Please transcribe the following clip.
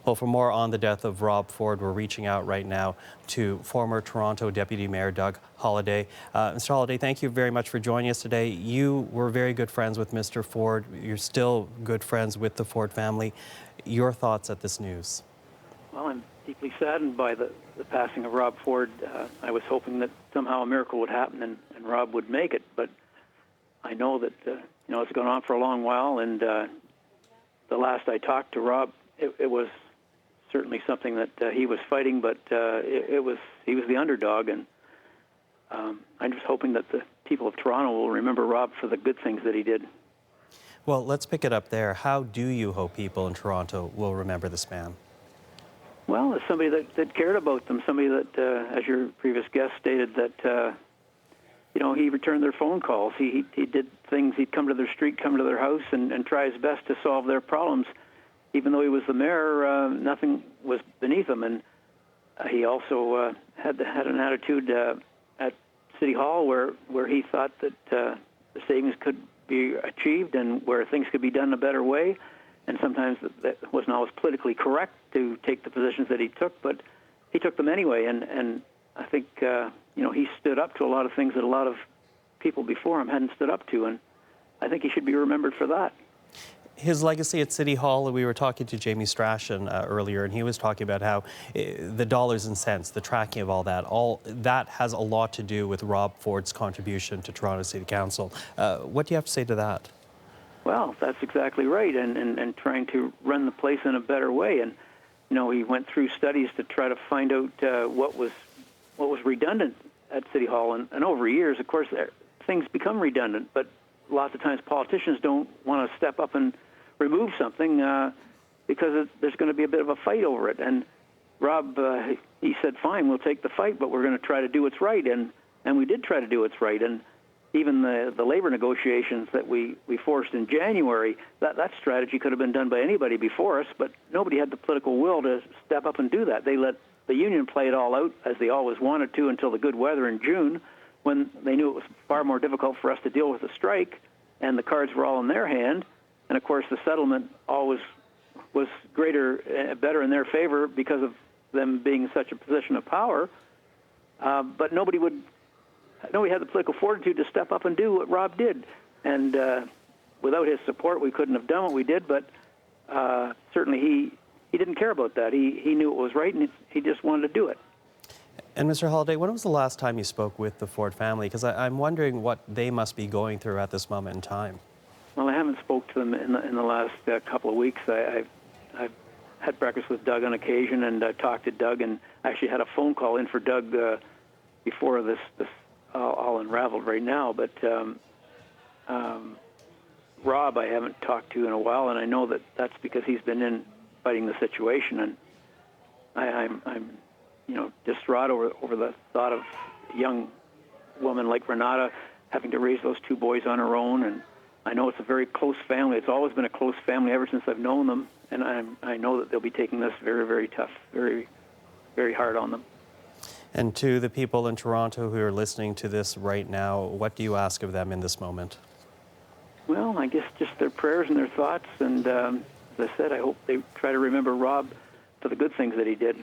Well, for more on the death of Rob Ford, we're reaching out right now to former Toronto Deputy Mayor Doug Holyday. Mr. Holyday, thank you very much for joining us today. You were very good friends with Mr. Ford. You're still good friends with the Ford family. Your thoughts at this news? Well, I'm deeply saddened by the passing of Rob Ford. I was hoping that somehow a miracle would happen and Rob would make it, but I know that it's gone on for a long while, and the last I talked to Rob, it was certainly something that he was fighting, but he was the underdog, and I'm just hoping that the people of Toronto will remember Rob for the good things that he did. Well, let's pick it up there. How do you hope people in Toronto will remember this man? Well, as somebody that cared about them, somebody that, as your previous guest stated, that he returned their phone calls. He did things. He'd come to their street, come to their house, and try his best to solve their problems. Even though he was the mayor, nothing was beneath him. And he also had an attitude at City Hall where he thought that the savings could be achieved and where things could be done in a better way. And sometimes that wasn't always politically correct to take the positions that he took, but he took them anyway. And I think he stood up to a lot of things that a lot of people before him hadn't stood up to, and I think he should be remembered for that. His legacy at City Hall, we were talking to Jamie Strachan earlier, and he was talking about how the dollars and cents, the tracking of all that has a lot to do with Rob Ford's contribution to Toronto City Council. What do you have to say to that? Well, that's exactly right, and trying to run the place in a better way. And he went through studies to try to find out what was redundant at City Hall, and over years, of course, things become redundant. But lots of times, politicians don't want to step up and remove something because there's going to be a bit of a fight over it. And Rob, he said, "Fine, we'll take the fight, but we're going to try to do what's right." And we did try to do what's right. And even the labor negotiations that we forced in January, that strategy could have been done by anybody before us, but nobody had the political will to step up and do that. They let the union play it all out, as they always wanted to, until the good weather in June, when they knew it was far more difficult for us to deal with a strike, and the cards were all in their hand. And, of course, the settlement always was better in their favor because of them being in such a position of power. But nobody had the political fortitude to step up and do what Rob did. And without his support, we couldn't have done what we did, but certainly he didn't care about that. He knew it was right, and he just wanted to do it. And Mr. Holyday, when was the last time you spoke with the Ford family? Because I'm wondering what they must be going through at this moment in time. Well, I haven't spoke to them in the last couple of weeks. I've had breakfast with Doug on occasion, and talked to Doug, and actually had a phone call in for Doug before this all unraveled right now. But Rob, I haven't talked to in a while, and I know that's because he's been in fighting the situation, and I'm distraught over the thought of a young woman like Renata having to raise those two boys on her own. And I know it's a very close family. It's always been a close family ever since I've known them, and I know that they'll be taking this very, very tough, very, very hard on them. And to the people in Toronto who are listening to this right now, what do you ask of them in this moment? Well, I guess just their prayers and their thoughts, and as I said, I hope they try to remember Rob for the good things that he did.